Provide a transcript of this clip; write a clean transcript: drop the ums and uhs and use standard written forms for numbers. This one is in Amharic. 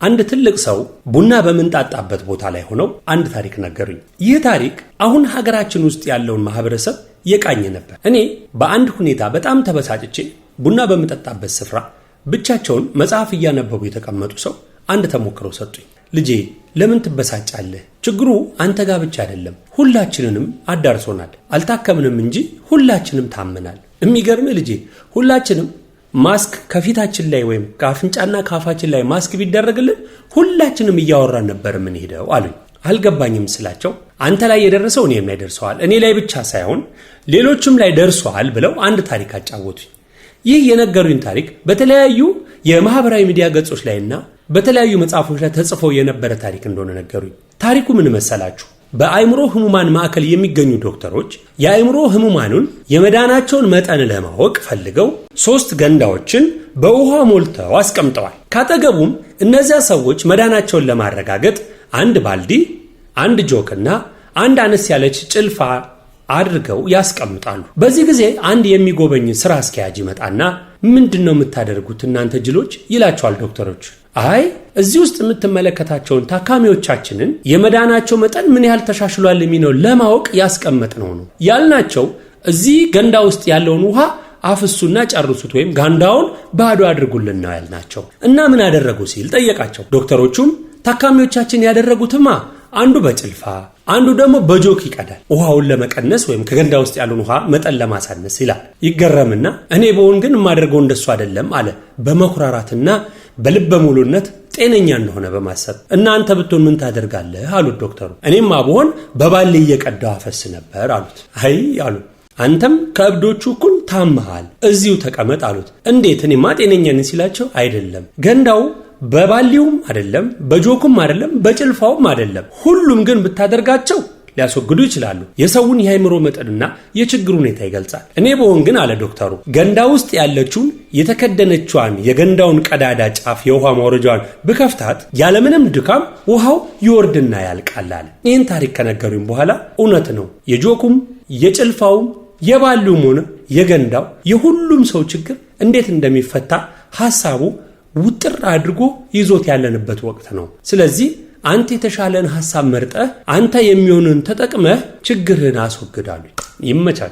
አንድ ትልቅ ሰው ቡና በምንጣጣበት ቦታ ላይ ሆነው አንድ ታሪክ ነገሩኝ። ይህ ታሪክ አሁን ሀገራችን ውስጥ ያለውን ማህበረሰብ የቃኘ ነበር። እኔ በአንድ ሁኔታ በጣም ተበሳጭቼ ቡና በምጠጣበት ስፍራ ብቻቸውን መጽሐፍ እያነበቡ የተቀመጡ ሰው አንድ ተሞክሮ ሰጡኝ። ልጄ ለምን ትበሳጫለህ? ችግሩ አንተ ጋር ብቻ አይደለም፣ ሁላችንንም አዳርሶናል። አልታከምንም እንጂ ሁላችንም ታመናል። የሚገርም ልጄ ሁላችንም ማስክ ከፊታችን ላይ ወይም ከአፍንጫና ከአፋችን ላይ ማስክ ቢደረግልን ሁላችንም እያወራን ነበር ምን ሄደው አሉኝ። አልገባኝም ስላቸው አንተ ላይ የደረሰው እኔም ላይ ደርሷል፣ እኔ ላይ ብቻ ሳይሆን ሌሎችም ላይ ደርሷል ብለው አንድ ታሪክ አጫወቱኝ። ይህ የነገሩኝ ታሪክ በተለያዩ የማህበራዊ ሚዲያ ገጾች ላይና በተለያዩ መጽሐፎች ላይ ተጽፎ የነበረ ታሪክ እንደሆነ ነገሩኝ። ታሪኩ ምን መሰላችሁ? በአእምሮ ህሙማን ማዕከል የሚገኙ ዶክተሮች የአእምሮ ህሙማኑን የመዳናቸውን መጠን ለማወቅ ፈልገው 3 ገንዳዎችን በውሃ ሞልተው አስቀምጠዋል። ካጠገቡም እነዚያ ሰዎች መዳናቸውን ለማረጋገጥ አንድ ባልዲ፣ አንድ ጆክና አንድ አነስ ያለች ጭልፋ አድርገው ያስቀምጣሉ። በዚህ ጊዜ አንድ የሚጎበኝ ስራ አስኪያጅ ይመጣና ምንድነው የምታደርጉት እናንተ ጅሎች ይላቸዋል ዶክተሮች። አይ እዚህ ውስጥ የምትመለከታቸውን ታካሚዎቻችንን የመዳናቸው መጠን ምን ያህል ተሻሽሏል የሚለው ለማወቅ ያስቀመጥነው ነው ያልናቸው። እዚህ ገንዳ ውስጥ ያለውን ውሃ አፍሱና ጨርሱት ወይም ጋንዳውን ባዶ አድርጉልን ነው ያልናቸው። እና ምን አደረጉ ሲል ጠየቃቸው። ዶክተሮቹም ታካሚዎቻችን ያደረጉትማ አንዱ በጭልፋ አንዱ ደግሞ በጆክ ይቀዳል፣ ውሃውን ለመቀነስ ወይም ከገንዳ ውስጥ ያለውን ውሃ መጠን ለማሳነስ ይላል። ይገረምና እኔ በሆን ግን የማደርገው እንደሱ አይደለም አለ በመኩራራትና በልበ ሙሉነት ጤነኛ እንደሆነ በማሰብ። እናንተ ብትሆን ምን ታደርጋለህ አሉት ዶክተሩ። እኔማ በሆን በባሌ እየቀዳው አፈስ ነበር አሉት። አይ አሉ አንተም ከእብዶቹ እኩል ታመሃል፣ እዚሁ ተቀመጥ አሉት። እንዴት? እኔማ ጤነኛ ነኝ ሲላቸው አይደለም ገንዳው በባሊውም አይደለም በጆኩም አይደለም በጭልፋውም አይደለም፣ ሁሉም ግን ብታደርጋቸው ሊያስወግዱ ይችላሉ። የሰውን የአእምሮ መጠንና የችግር ሁኔታ ይገልጻል። እኔ በሆን ግን አለ ዶክተሩ ገንዳ ውስጥ ያለችውን የተከደነችዋን የገንዳውን ቀዳዳ ጫፍ የውሃ ማውረጃዋን ብከፍታት ያለምንም ድካም ውሃው ይወርድና ያልቃል አለ። ይህን ታሪክ ከነገሩኝ በኋላ እውነት ነው የጆኩም የጭልፋውም የባሊውም ሆነ የገንዳው የሁሉም ሰው ችግር እንዴት እንደሚፈታ ሐሳቡ ውጥር አድርጎ ይዞት ያለንበት ወቅት ነው። ስለዚህ አንተ የተሻለን ሐሳብ መርጠህ አንተ የሚሆንን ተጠቅመህ ችግርህን አስወግዳሉ። ይመቻችሁ።